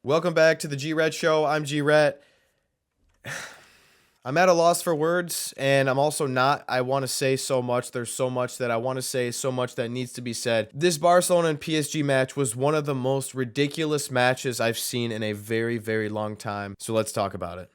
Welcome back to the G-Ret Show. I'm G-Ret. I'm at a loss for words, and I'm also not. I want to say so much. There's so much that I want to say, so much that needs to be said. This Barcelona and PSG match was one of the most ridiculous matches I've seen in a very, very long time. So let's talk about it.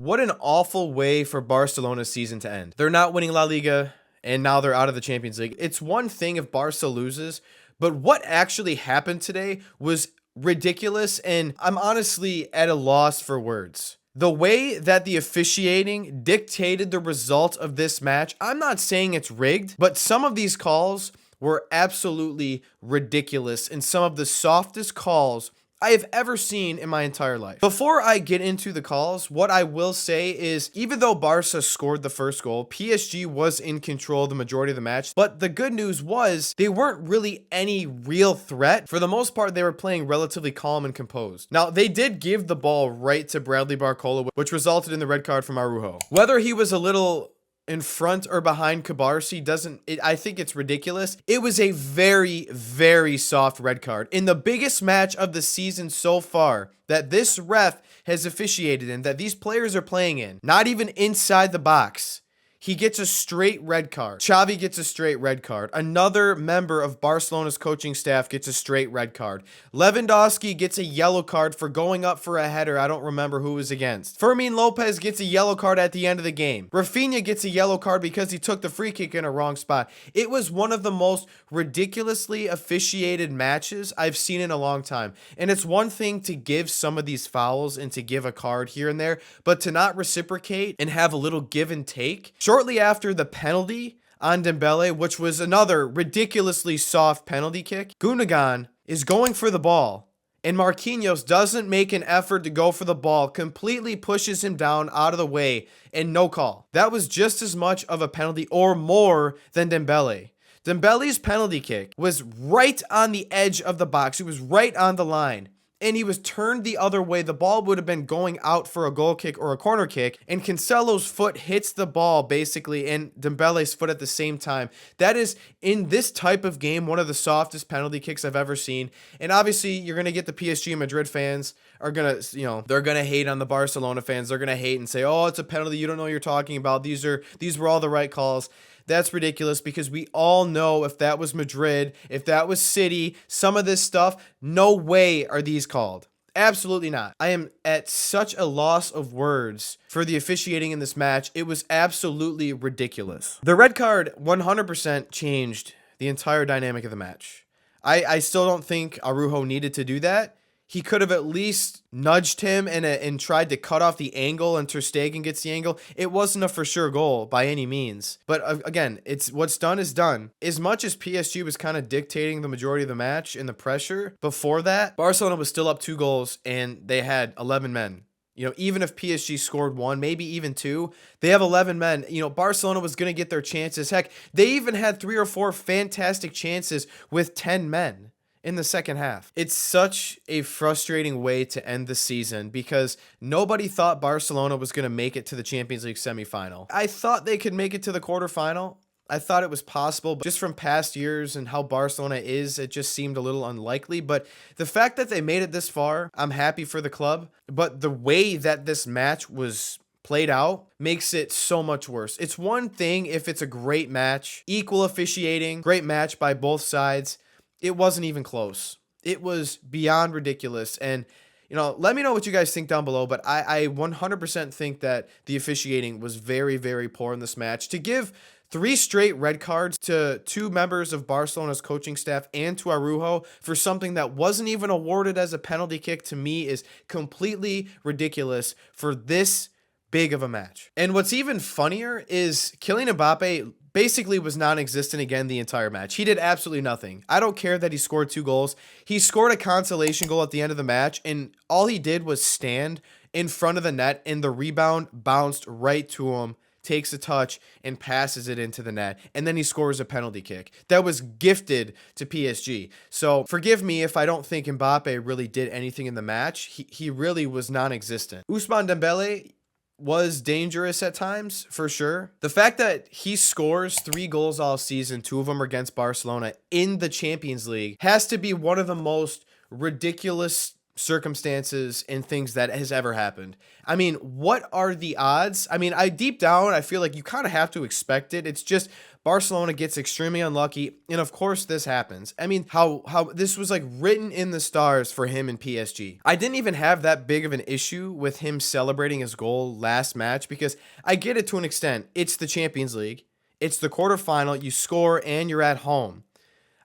What an awful way for Barcelona's season to end. They're not winning La Liga, and now they're out of the Champions League. It's one thing if Barca loses, but what actually happened today was ridiculous, and I'm honestly at a loss for words. The way that the officiating dictated the result of this match, I'm not saying it's rigged, but some of these calls were absolutely ridiculous, and some of the softest calls I have ever seen in my entire life. Before I get into the calls, what I will say is even though Barca scored the first goal, PSG was in control the majority of the match. But the good news was they weren't really any real threat. For the most part, they were playing relatively calm and composed. Now, they did give the ball right to Bradley Barcola, which resulted in the red card from Araujo. Whether he was a little in front or behind Cabarsi I think it's ridiculous. It was a very, very soft red card in the biggest match of the season so far that this ref has officiated in, that these players are playing in, not even inside the box. He gets a straight red card. Xavi gets a straight red card. Another member of Barcelona's coaching staff gets a straight red card. Lewandowski gets a yellow card for going up for a header. I don't remember who it was against. Fermin Lopez gets a yellow card at the end of the game. Rafinha gets a yellow card because he took the free kick in a wrong spot. It was one of the most ridiculously officiated matches I've seen in a long time. And it's one thing to give some of these fouls and to give a card here and there, but to not reciprocate and have a little give and take. Shortly after the penalty on Dembele, which was another ridiculously soft penalty kick, Gundogan is going for the ball, and Marquinhos doesn't make an effort to go for the ball, completely pushes him down out of the way, and no call. That was just as much of a penalty or more than Dembele. Dembele's penalty kick was right on the edge of the box. It was right on the line. And he was turned the other way. The ball would have been going out for a goal kick or a corner kick, and Cancelo's foot hits the ball basically and Dembele's foot at the same time. That is, in this type of game, one of the softest penalty kicks I've ever seen. And obviously, you're going to get the PSG and Madrid fans are going to, they're going to hate on the Barcelona fans. They're going to hate and say, oh, it's a penalty. You don't know what you're talking about. These were all the right calls. That's ridiculous because we all know if that was Madrid, if that was City, some of this stuff, no way are these called. Absolutely not. I am at such a loss of words for the officiating in this match. It was absolutely ridiculous. The red card 100% changed the entire dynamic of the match. I still don't think Araujo needed to do that. He could have at least nudged him and tried to cut off the angle, and Ter Stegen gets the angle. It wasn't a for sure goal by any means. But again, it's what's done is done. As much as PSG was kind of dictating the majority of the match and the pressure, before that, Barcelona was still up 2 goals and they had 11 men. Even if PSG scored 1, maybe even 2, they have 11 men. Barcelona was going to get their chances. Heck, they even had 3 or 4 fantastic chances with 10 men in the second half. It's such a frustrating way to end the season because nobody thought Barcelona was going to make it to the Champions League semifinal. I thought they could make it to the quarterfinal. I thought it was possible, but just from past years and how Barcelona is, it just seemed a little unlikely. But the fact that they made it this far, I'm happy for the club. But the way that this match was played out makes it so much worse. It's one thing if it's a great match, equal officiating, great match by both sides. It wasn't even close. It was beyond ridiculous. And, let me know what you guys think down below. But I 100% think that the officiating was very, very poor in this match. To give 3 straight red cards to 2 members of Barcelona's coaching staff and to Araujo for something that wasn't even awarded as a penalty kick, to me is completely ridiculous for this big of a match. And what's even funnier is Kylian Mbappe basically was non-existent again the entire match. He did absolutely nothing. I don't care that he scored 2 goals. He scored a consolation goal at the end of the match, and all he did was stand in front of the net, and the rebound bounced right to him, takes a touch, and passes it into the net, and then he scores a penalty kick that was gifted to PSG. So forgive me if I don't think Mbappe really did anything in the match. He really was non-existent. Ousmane Dembele, was dangerous at times, for sure. The fact that he scores 3 goals all season, 2 of them are against Barcelona in the Champions League, has to be one of the most ridiculous circumstances and things that has ever happened. I mean, what are the odds? I mean, deep down, I feel like you kind of have to expect it. It's just Barcelona gets extremely unlucky, and of course this happens. I mean, how this was like written in the stars for him in PSG. I didn't even have that big of an issue with him celebrating his goal last match because I get it to an extent. It's the Champions League. It's the quarterfinal. You score and you're at home.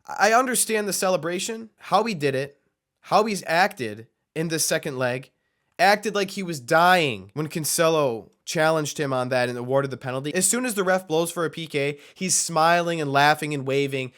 I understand the celebration, how he did it, how he's acted in the second leg, acted like he was dying when Cancelo challenged him on that and awarded the penalty. As soon as the ref blows for a PK, he's smiling and laughing and waving.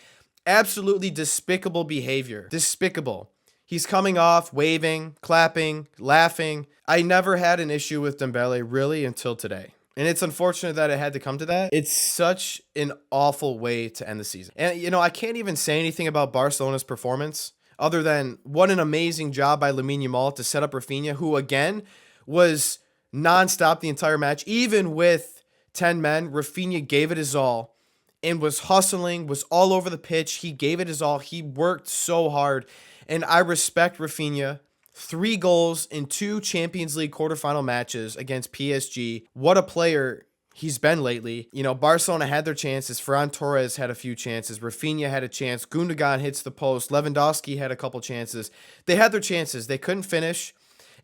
Absolutely despicable behavior. Despicable. He's coming off, waving, clapping, laughing. I never had an issue with Dembele really until today. And it's unfortunate that it had to come to that. It's such an awful way to end the season. And, you know, I can't even say anything about Barcelona's performance other than what an amazing job by Lamine Yamal to set up Rafinha, who, again, was nonstop the entire match. Even with 10 men, Rafinha gave it his all and was hustling, was all over the pitch. He gave it his all. He worked so hard. And I respect Rafinha. 3 goals in 2 Champions League quarterfinal matches against PSG. What a player he's been lately. You know, Barcelona had their chances. Ferran Torres had a few chances. Rafinha had a chance. Gundogan hits the post. Lewandowski had a couple chances. They had their chances. They couldn't finish.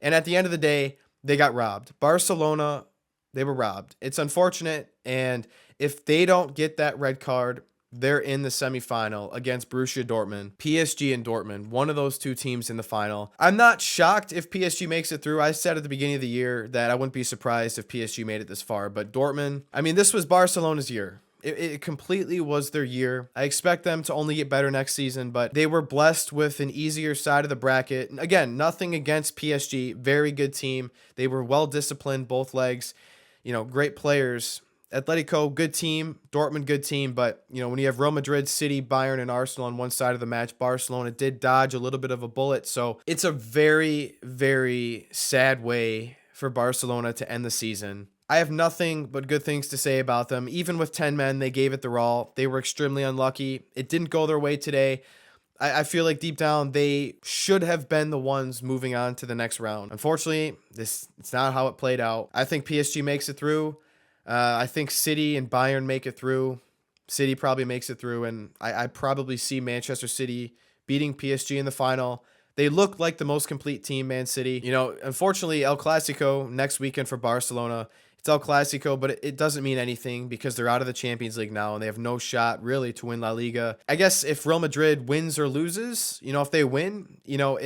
And at the end of the day, they got robbed. Barcelona, they were robbed. It's unfortunate. And if they don't get that red card, they're in the semifinal against Borussia Dortmund. PSG and Dortmund, one of those 2 teams in the final. I'm not shocked if PSG makes it through. I said at the beginning of the year that I wouldn't be surprised if PSG made it this far. But Dortmund, I mean, this was Barcelona's year. It completely was their year. I expect them to only get better next season, but they were blessed with an easier side of the bracket. Again, nothing against PSG. Very good team. They were well disciplined, both legs. You know, great players. Atletico, good team. Dortmund, good team. But, you know, when you have Real Madrid, City, Bayern, and Arsenal on one side of the match, Barcelona did dodge a little bit of a bullet. So it's a very, very sad way for Barcelona to end the season. I have nothing but good things to say about them. Even with 10 men, they gave it their all. They were extremely unlucky. It didn't go their way today. I feel like deep down, they should have been the ones moving on to the next round. Unfortunately, it's not how it played out. I think PSG makes it through. I think City and Bayern make it through. City probably makes it through, and I probably see Manchester City beating PSG in the final. They look like the most complete team, Man City. You know, unfortunately, El Clasico next weekend for Barcelona. It's El Clasico, but it doesn't mean anything because they're out of the Champions League now, and they have no shot, really, to win La Liga. I guess if Real Madrid wins or loses, you know, if they win, you know,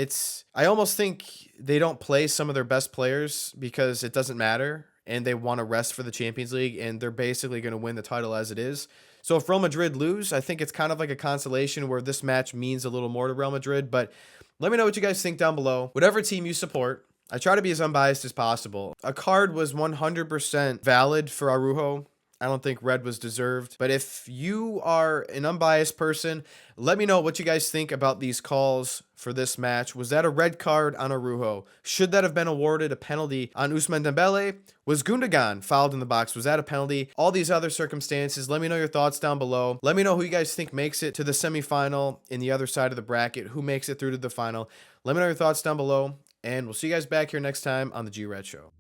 I almost think they don't play some of their best players because it doesn't matter. And they want to rest for the Champions League, and they're basically going to win the title as it is. So if Real Madrid lose, I think it's kind of like a consolation where this match means a little more to Real Madrid. But let me know what you guys think down below. Whatever team you support, I try to be as unbiased as possible. A card was 100% valid for Araujo. I don't think red was deserved. But if you are an unbiased person, let me know what you guys think about these calls for this match. Was that a red card on Araujo? Should that have been awarded a penalty on Ousmane Dembele? Was Gundogan fouled in the box? Was that a penalty? All these other circumstances. Let me know your thoughts down below. Let me know who you guys think makes it to the semifinal in the other side of the bracket. Who makes it through to the final? Let me know your thoughts down below. And we'll see you guys back here next time on the G-Red Show.